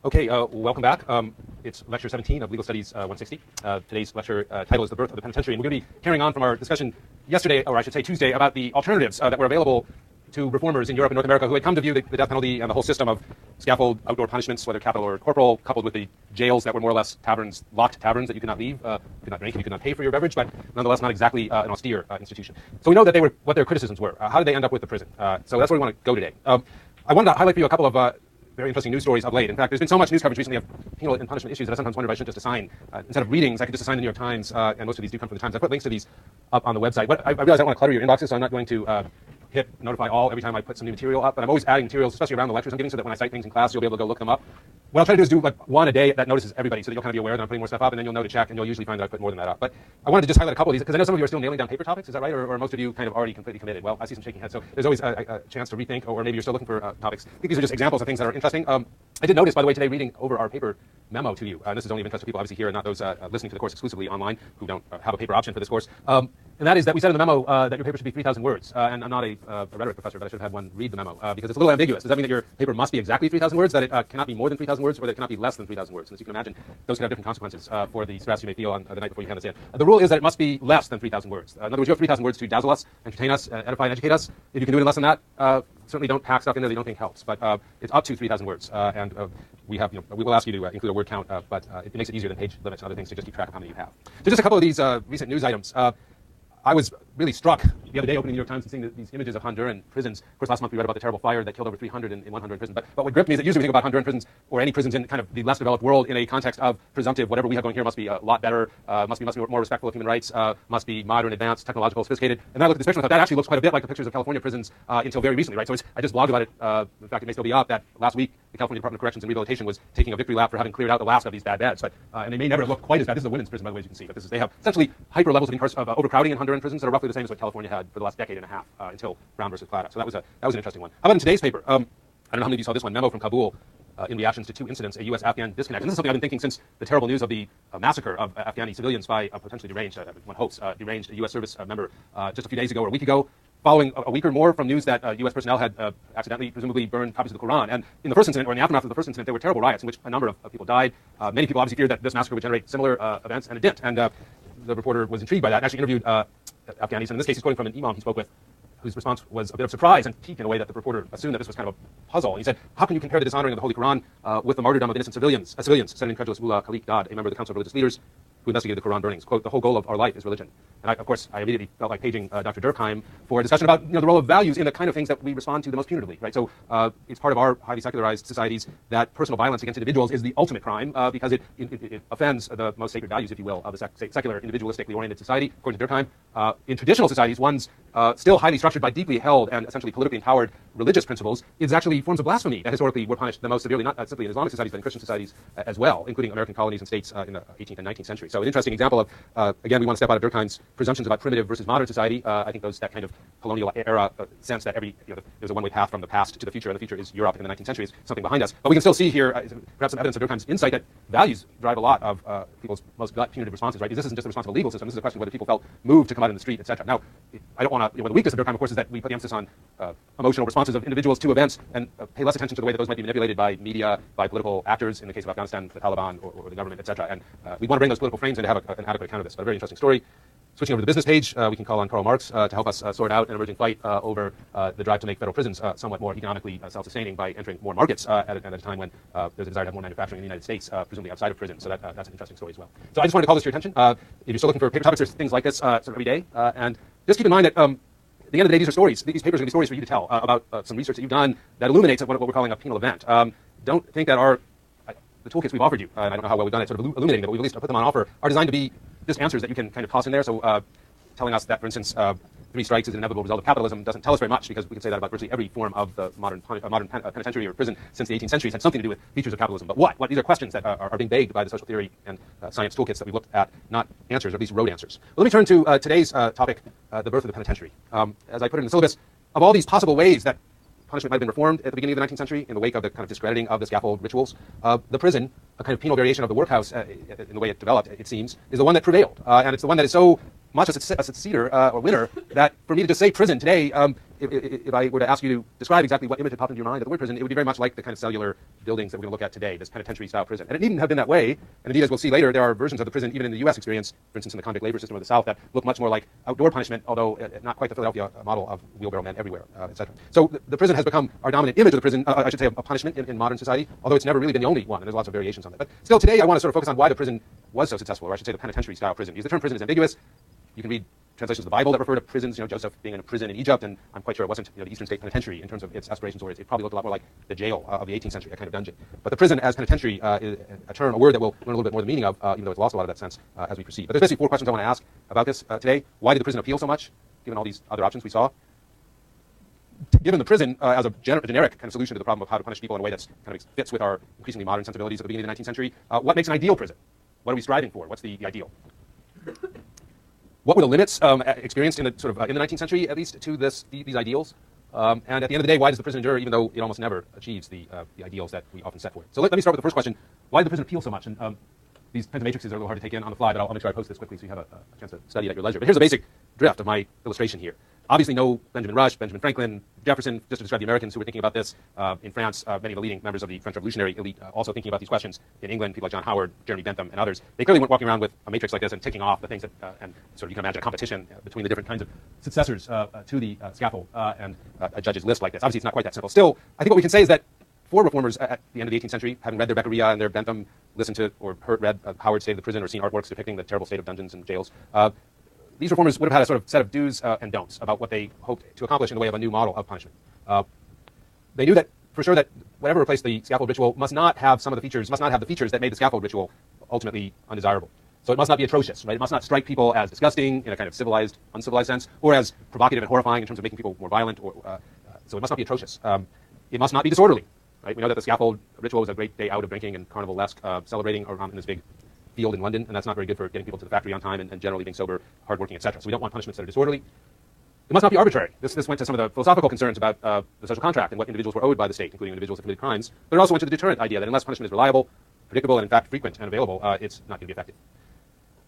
Okay, welcome back. It's lecture 17 of Legal Studies 160. Today's lecture title is The Birth of the Penitentiary, and we're going to be carrying on from our discussion yesterday, or I should say Tuesday, about the alternatives that were available to reformers in Europe and North America who had come to view the death penalty and the whole system of scaffold outdoor punishments, whether capital or corporal, coupled with the jails that were more or less taverns, locked taverns that you could not leave, you could not drink, and you could not pay for your beverage, but nonetheless not exactly an austere institution. So we know that they were what their criticisms were. How did they end up with the prison? So that's where we want to go today. I wanted to highlight for you a couple of very interesting news stories of late. In fact, there's been so much news coverage recently of penal and punishment issues that I sometimes wonder if I should just assign, instead of readings, I could just assign the New York Times, and most of these do come from the Times. I put links to these up on the website. But I realize I don't want to clutter your inboxes, so I'm not going to hit notify all every time I put some new material up. But I'm always adding materials, especially around the lectures I'm giving, so that when I cite things in class, you'll be able to go look them up. What I'll try to do is do like one a day that notices everybody, so that you'll kind of be aware that I'm putting more stuff up, and then you'll know to check, and you'll usually find that I put more than that up. But I wanted to just highlight a couple of these, because I know some of you are still nailing down paper topics. Is that right? Or most of you kind of already completely committed? Well, I see some shaking heads, so there's always a chance to rethink, or maybe you're still looking for topics. I think these are just examples of things that are interesting. I did notice, by the way, today reading over our paper memo to you, and this is only of interest to people obviously here and not those listening to the course exclusively online who don't have a paper option for this course. And that is that we said in the memo that your paper should be 3,000 words. And I'm not a rhetoric professor, but I should have had one read the memo because it's a little ambiguous. Does that mean that your paper must be exactly 3,000 words, that it cannot be more than 3,000 words, or that it cannot be less than 3,000 words? And as you can imagine, those can have different consequences for the stress you may feel on the night before you hand this in. The rule is that it must be less than 3,000 words. In other words, you have 3,000 words to dazzle us, entertain us, edify and educate us. If you can do it in less than that, certainly don't pack stuff in there that you don't think helps. But it's up to 3,000 words, and we will ask you to include a word count, but it makes it easier than page limits and other things to just keep track of how many you have. So just a couple of these recent news items. I was really struck the other day opening the New York Times and seeing these images of Honduran prisons. Of course, last month we read about the terrible fire that killed over 300 in one Honduran prison. But what gripped me is that usually we think about Honduran prisons or any prisons in kind of the less developed world in a context of presumptive, whatever we have going here must be a lot better, must be more respectful of human rights, must be modern, advanced, technological, sophisticated. And then I looked at this picture and I thought that actually looks quite a bit like the pictures of California prisons until very recently, right? So I just blogged about it. In fact, it may still be up that last week the California Department of Corrections and Rehabilitation was taking a victory lap for having cleared out the last of these bad beds. But and they may never look quite as bad. This is a women's prison, by the way, as you can see. But they have essentially hyper levels of overcrowding in Honduran prisons that are roughly the same as what California had for the last decade and a half until Brown versus Plata. So that was an interesting one. How about in today's paper? I don't know how many of you saw this one, Memo from Kabul in reactions to two incidents, a U.S.-Afghan disconnect. And this is something I've been thinking since the terrible news of the massacre of Afghani civilians by a potentially deranged, one hopes, deranged U.S. service member just a few days ago or a week ago, following a week or more from news that U.S. personnel had accidentally, presumably, burned copies of the Quran. And in the first incident, or in the aftermath of the first incident, there were terrible riots in which a number of people died. Many people obviously feared that this massacre would generate similar events, and it did. And the reporter was intrigued by that and actually interviewed Afghanis. And in this case, he's quoting from an imam he spoke with, whose response was a bit of surprise and pique in a way that the reporter assumed that this was kind of a puzzle. And he said, how can you compare the dishonoring of the Holy Quran with the martyrdom of innocent civilians, said incredulous Mullah Khalik Dad, a member of the Council of Religious Leaders who investigated the Quran burnings. Quote, the whole goal of our life is religion. And of course, I immediately felt like paging Dr. Durkheim for a discussion about the role of values in the kind of things that we respond to the most punitively, right? So it's part of our highly secularized societies that personal violence against individuals is the ultimate crime because it offends the most sacred values, if you will, of a secular, individualistically oriented society. According to Durkheim, in traditional societies, one's still highly structured by deeply held and essentially politically empowered religious principles is actually forms of blasphemy that historically were punished the most severely, not simply in Islamic societies, but in Christian societies as well, including American colonies and states in the 18th and 19th century. So an interesting example of, again, we want to step out of Durkheim's presumptions about primitive versus modern society. I think that kind of colonial era sense that there's a one-way path from the past to the future, and the future is Europe in the 19th century is something behind us. But we can still see here perhaps some evidence of Durkheim's insight that values drive a lot of people's most gut punitive responses, right? This isn't just the response of a legal system. This is a question of whether people felt moved to come out in the street, etc. Now, I don't want to, the weakness of Durkheim, of course, is that we put the emphasis on emotional responses of individuals to events and pay less attention to the way that those might be manipulated by media, by political actors, in the case of Afghanistan, the Taliban, or the government, etc. And we want to bring those political frames in to have an adequate account of this. But a very interesting story. Switching over to the business page, we can call on Karl Marx to help us sort out an emerging fight over the drive to make federal prisons somewhat more economically self-sustaining by entering more markets at a time when there's a desire to have more manufacturing in the United States, presumably outside of prison. So that's an interesting story as well. So I just wanted to call this to your attention. If you're still looking for paper topics, there's things like this sort of every day. And just keep in mind that at the end of the day, these are stories. These papers are going to be stories for you to tell about some research that you've done that illuminates what we're calling a penal event. Don't think that the toolkits we've offered you, and I don't know how well we've done it sort of illuminating them, but we've at least put them on offer, are designed to be just answers that you can kind of toss in there. So telling us that, for instance, 3 strikes is an inevitable result of capitalism doesn't tell us very much, because we can say that about virtually every form of the modern penitentiary or prison since the 18th century. It's had something to do with features of capitalism. But what? These are questions that are being begged by the social theory and science toolkits that we've looked at, not answers, or at least road answers. Well, let me turn to today's topic, the birth of the penitentiary. As I put it in the syllabus, of all these possible ways that punishment might have been reformed at the beginning of the 19th century in the wake of the kind of discrediting of the scaffold rituals, the prison, a kind of penal variation of the workhouse in the way it developed, it seems, is the one that prevailed. And it's the one that is so much a successor or winner that for me to just say prison today if I were to ask you to describe exactly what image had popped into your mind of the word prison, it would be very much like the kind of cellular buildings that we're going to look at today, this penitentiary-style prison. And it needn't have been that way. And indeed, as we'll see later, there are versions of the prison, even in the U.S. experience, for instance, in the convict labor system of the South, that look much more like outdoor punishment, although not quite the Philadelphia model of wheelbarrow men everywhere, etc. So the prison has become our dominant image of the prison, I should say, of punishment in modern society, although it's never really been the only one, and there's lots of variations on that. But still, today, I want to sort of focus on why the prison was so successful, or I should say the penitentiary-style prison. Because the term prison is ambiguous. You can read translations of the Bible that refer to prisons, Joseph being in a prison in Egypt, and I'm quite sure it wasn't the Eastern State Penitentiary in terms of its aspirations, or it probably looked a lot more like the jail of the 18th century, a kind of dungeon. But the prison as penitentiary is a term, a word that we'll learn a little bit more the meaning of, even though it's lost a lot of that sense as we proceed. But there's basically 4 questions I want to ask about this today. Why did the prison appeal so much, given all these other options we saw? Given the prison as a generic kind of solution to the problem of how to punish people in a way that kind of fits with our increasingly modern sensibilities of the beginning of the 19th century, what makes an ideal prison? What are we striving for? What's the ideal? What were the limits experienced in the sort of in the 19th century, at least, to these ideals? And at the end of the day, why does the prison endure, even though it almost never achieves the ideals that we often set for it? So let me start with the first question: why did the prison appeal so much? And these kinds of matrices are a little hard to take in on the fly, but I'll make sure I post this quickly so you have a chance to study it at your leisure. But here's a basic drift of my illustration here. Obviously, no Benjamin Rush, Benjamin Franklin, Jefferson, just to describe the Americans who were thinking about this. In France, many of the leading members of the French revolutionary elite also thinking about these questions. In England, people like John Howard, Jeremy Bentham, and others. They clearly weren't walking around with a matrix like this and ticking off the things that, and sort of you can imagine a competition between the different kinds of successors to the scaffold and a judge's list like this. Obviously, it's not quite that simple. Still, I think what we can say is that for reformers at the end of the 18th century, having read their Beccaria and their Bentham, listened to or read Howard's State of the Prison, or seen artworks depicting the terrible state of dungeons and jails, these reformers would have had a sort of set of do's and don'ts about what they hoped to accomplish in the way of a new model of punishment. They knew that, for sure, that whatever replaced the scaffold ritual must not have the features that made the scaffold ritual ultimately undesirable. So it must not be atrocious, right? It must not strike people as disgusting in a kind of civilized, uncivilized sense, or as provocative and horrifying in terms of making people more violent. So it must not be atrocious. It must not be disorderly, right? We know that the scaffold ritual was a great day out of drinking and carnival-esque, celebrating around in this big field in London, and that's not very good for getting people to the factory on time and generally being sober, hardworking, etc. So we don't want punishments that are disorderly. It must not be arbitrary. This went to some of the philosophical concerns about the social contract and what individuals were owed by the state, including individuals who committed crimes. But it also went to the deterrent idea that unless punishment is reliable, predictable, and in fact frequent and available, it's not going to be effective.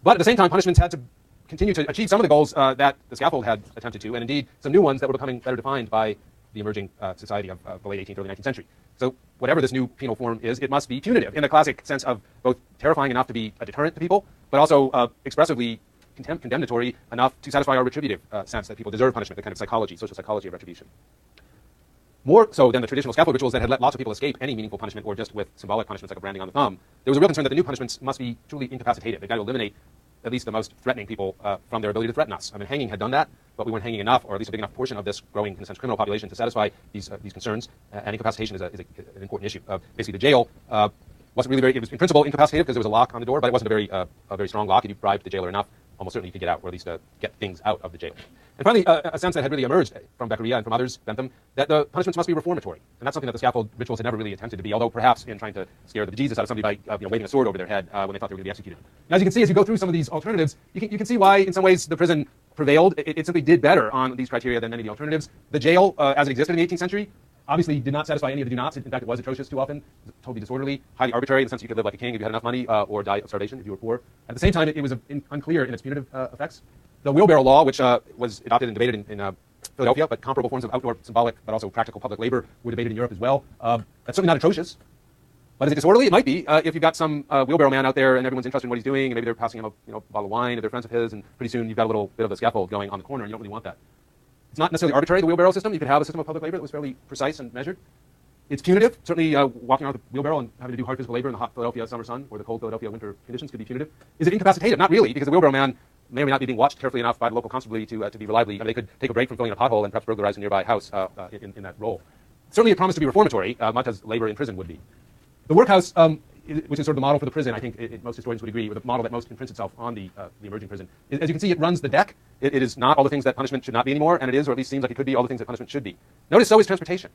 But at the same time, punishments had to continue to achieve some of the goals that the scaffold had attempted to, and indeed some new ones that were becoming better defined by the emerging society of the late 18th, early 19th century. So whatever this new penal form is, it must be punitive in the classic sense of both terrifying enough to be a deterrent to people, but also expressively condemnatory enough to satisfy our retributive sense that people deserve punishment, the kind of psychology, social psychology of retribution. More so than the traditional scaffold rituals that had let lots of people escape any meaningful punishment or just with symbolic punishments like a branding on the thumb, there was a real concern that the new punishments must be truly incapacitative. They've got to eliminate at least the most threatening people from their ability to threaten us. I mean, hanging had done that, but we weren't hanging enough, or at least a big enough portion of this growing, in a sense, criminal population to satisfy these concerns. And incapacitation is an important issue. Basically, the jail wasn't really it was in principle incapacitative because there was a lock on the door, but it wasn't a very strong lock. If you bribed the jailer enough, almost certainly you could get out, or at least get things out of the jail. And finally, a sense that had really emerged from Beccaria and from others, Bentham, that the punishments must be reformatory. And that's something that the scaffold rituals had never really attempted to be, although perhaps in trying to scare the bejesus out of somebody by waving a sword over their head when they thought they were going to be executed. Now, as you can see, as you go through some of these alternatives, you can see why, in some ways, the prison prevailed. It simply did better on these criteria than many of the alternatives. The jail, as it existed in the 18th century, obviously did not satisfy any of the do-nots. In fact, it was atrocious too often, totally disorderly, highly arbitrary in the sense that you could live like a king if you had enough money or die of starvation if you were poor. At the same time, it was unclear in its punitive effects. The wheelbarrow law, which was adopted and debated in Philadelphia, but comparable forms of outdoor symbolic but also practical public labor were debated in Europe as well. That's certainly not atrocious. But is it disorderly? It might be. If you've got some wheelbarrow man out there and everyone's interested in what he's doing, and maybe they're passing him a bottle of wine, or they're friends of his, and pretty soon you've got a little bit of a scaffold going on the corner, and you don't really want that. It's not necessarily arbitrary, the wheelbarrow system. You could have a system of public labor that was fairly precise and measured. It's punitive. Certainly walking around with a wheelbarrow and having to do hard physical labor in the hot Philadelphia summer sun or the cold Philadelphia winter conditions could be punitive. Is it incapacitative? Not really, because the wheelbarrow man may or may not be being watched carefully enough by the local constabulary to be reliably. I mean, they could take a break from filling a pothole and perhaps burglarize a nearby house in that role. Certainly it promised to be reformatory, much as labor in prison would be. The workhouse, which is sort of the model for the prison, I think most historians would agree, or the model that most imprints itself on the emerging prison. As you can see, it runs the deck. It is not all the things that punishment should not be anymore, and it is, or at least seems like it could be, all the things that punishment should be. Notice so is transportation.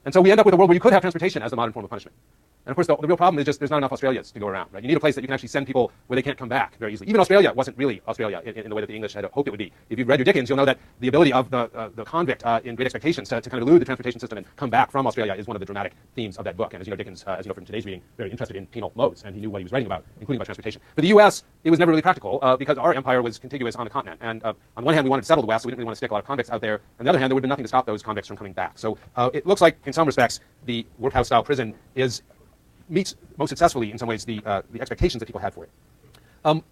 And so we end up with a world where you could have transportation as the modern form of punishment. And of course, the real problem is just there's not enough Australias to go around, right? You need a place that you can actually send people where they can't come back very easily. Even Australia wasn't really Australia in the way that the English had hoped it would be. If you've read your Dickens, you'll know that the ability of the convict in Great Expectations to kind of elude the transportation system and come back from Australia is one of the dramatic themes of that book. And as you know, Dickens, as you know from today's reading, very interested in penal modes, and he knew what he was writing about, including about transportation. For the U.S., it was never really practical because our empire was contiguous on the continent. And on one hand, we wanted to settle the West, so we didn't really want to stick a lot of convicts out there. On the other hand, there would have been nothing to stop those convicts from coming back. So it looks like, in some respects, the workhouse-style prison meets most successfully, in some ways, the expectations that people had for it.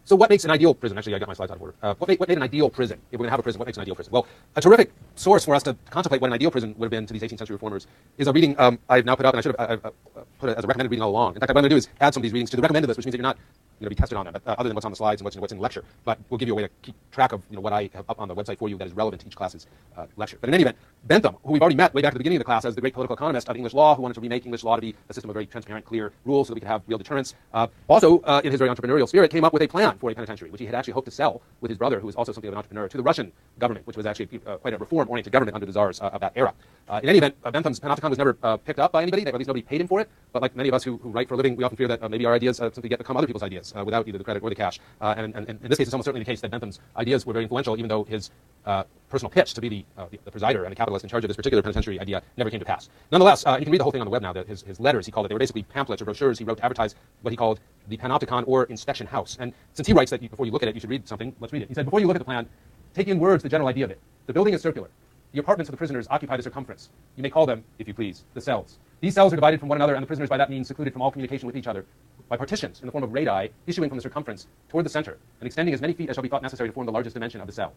So what makes an ideal prison? Actually, I got my slides out of order. What made an ideal prison? If we're going to have a prison, what makes an ideal prison? Well, a terrific source for us to contemplate what an ideal prison would have been to these 18th century reformers is a reading I've now put up, and I should have put it as a recommended reading all along. In fact, what I'm going to do is add some of these readings to the recommended list, which means that you're not going to be tested on them, other than what's on the slides and what's in the lecture. But we'll give you a way to keep track of what I have up on the website for you that is relevant to each class's lecture. But in any event, Bentham, who we've already met way back at the beginning of the class as the great political economist of English law, who wanted to remake English law to be a system of very transparent, clear rules so that we could have real deterrence, also, in his very entrepreneurial spirit, came up with a plan for a penitentiary, which he had actually hoped to sell with his brother, who was also something of an entrepreneur, to the Russian government, which was actually quite a reform-oriented government under the czars of that era. In any event, Bentham's Panopticon was never picked up by anybody, at least nobody paid him for it, but like many of us who write for a living, we often fear that maybe our ideas simply become other people's ideas without either the credit or the cash. And in this case, it's almost certainly the case that Bentham's ideas were very influential, even though his personal pitch to be the presider and the capitalist in charge of this particular penitentiary idea never came to pass. Nonetheless, you can read the whole thing on the web now, his letters, he called it. They were basically pamphlets or brochures he wrote to advertise what he called the Panopticon or inspection house. And since he writes that before you look at it, you should read something, let's read it. He said, before you look at the plan, take in words the general idea of it. The building is circular. The apartments of the prisoners occupy the circumference. You may call them, if you please, the cells. These cells are divided from one another, and the prisoners by that means secluded from all communication with each other by partitions in the form of radii issuing from the circumference toward the center and extending as many feet as shall be thought necessary to form the largest dimension of the cell.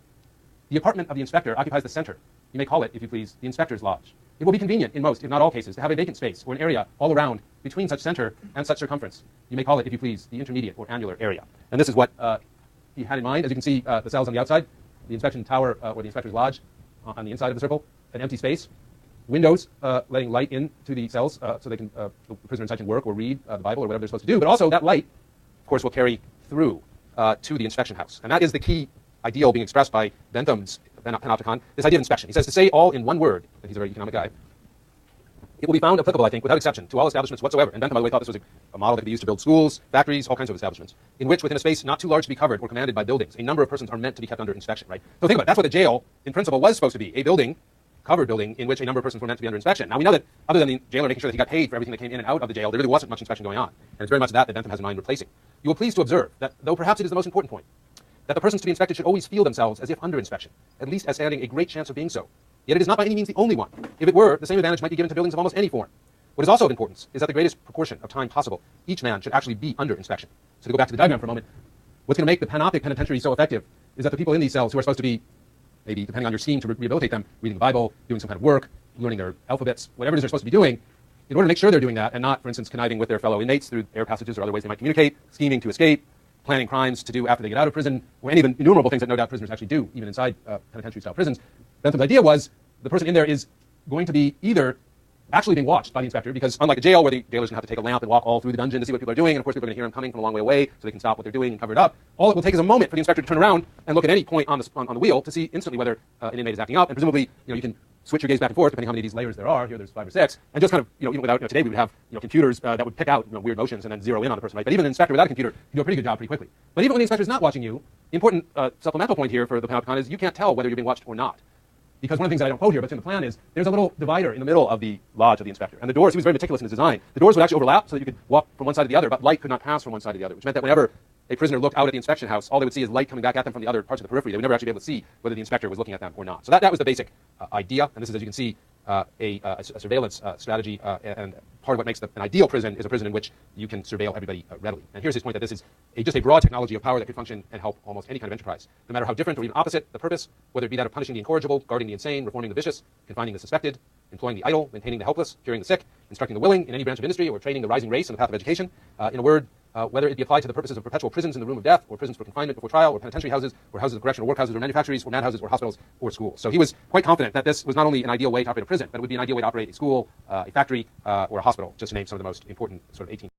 The apartment of the inspector occupies the center. You may call it, if you please, the inspector's lodge. It will be convenient in most, if not all cases, to have a vacant space or an area all around between such center and such circumference. You may call it, if you please, the intermediate or annular area. And this is what he had in mind. As you can see, the cells on the outside, the inspection tower or the inspector's lodge on the inside of the circle, an empty space, windows letting light into the cells so they can the prisoner inside can work or read the Bible or whatever they're supposed to do. But also that light, of course, will carry through to the inspection house. And that is the key ideal being expressed by Bentham's Panopticon, this idea of inspection. He says to say all in one word, and he's a very economic guy, it will be found applicable, I think, without exception, to all establishments whatsoever. And Bentham, by the way, thought this was a model that could be used to build schools, factories, all kinds of establishments, in which, within a space not too large to be covered or commanded by buildings, a number of persons are meant to be kept under inspection, right? So think about it. That's what the jail, in principle, was supposed to be, a building, covered building, in which a number of persons were meant to be under inspection. Now, we know that, other than the jailer making sure that he got paid for everything that came in and out of the jail, there really wasn't much inspection going on. And it's very much that Bentham has in mind replacing. You will please to observe that, though perhaps it is the most important point, that the persons to be inspected should always feel themselves as if under inspection, at least as standing a great chance of being so. Yet it is not by any means the only one. If it were, the same advantage might be given to buildings of almost any form. What is also of importance is that the greatest proportion of time possible, each man should actually be under inspection. So to go back to the diagram for a moment, what's going to make the panoptic penitentiary so effective is that the people in these cells who are supposed to be, maybe depending on your scheme to rehabilitate them, reading the Bible, doing some kind of work, learning their alphabets, whatever it is they're supposed to be doing, in order to make sure they're doing that and not, for instance, conniving with their fellow inmates through air passages or other ways they might communicate, scheming to escape, planning crimes to do after they get out of prison, or any of the innumerable things that no doubt prisoners actually do, even inside penitentiary-style prisons. Bentham's idea was the person in there is going to be either actually being watched by the inspector, because unlike a jail where the jailer's going to have to take a lamp and walk all through the dungeon to see what people are doing, and of course people are going to hear him coming from a long way away, so they can stop what they're doing and cover it up, all it will take is a moment for the inspector to turn around and look at any point on the wheel to see instantly whether an inmate is acting up, and presumably you can switch your gaze back and forth depending how many of these layers there are. Here there's 5 or 6, and just kind of even without today we would have computers that would pick out weird motions and then zero in on the person, right? But even an inspector without a computer can do a pretty good job pretty quickly. But even when the inspector is not watching you, the important supplemental point here for the Panopticon is you can't tell whether you're being watched or not. Because one of the things that I don't quote here, but it's in the plan, is there's a little divider in the middle of the lodge of the inspector. And the doors, he was very meticulous in his design. The doors would actually overlap so that you could walk from one side to the other, but light could not pass from one side to the other, which meant that whenever a prisoner looked out at the inspection house, all they would see is light coming back at them from the other parts of the periphery. They would never actually be able to see whether the inspector was looking at them or not. So that was the basic idea. And this is, as you can see, a surveillance strategy. And part of what makes an ideal prison is a prison in which you can surveil everybody readily. And here's his point that this is just a broad technology of power that could function and help almost any kind of enterprise, no matter how different or even opposite the purpose, whether it be that of punishing the incorrigible, guarding the insane, reforming the vicious, confining the suspected, employing the idle, maintaining the helpless, curing the sick, instructing the willing in any branch of industry, or training the rising race in the path of education. In a word, whether it be applied to the purposes of perpetual prisons in the room of death, or prisons for confinement before trial, or penitentiary houses, or houses of correction, or workhouses, or manufactories, or madhouses, or hospitals, or schools. So he was quite confident that this was not only an ideal way to operate a prison, but it would be an ideal way to operate a school, a factory, or a hospital, just to name some of the most important sort of 18th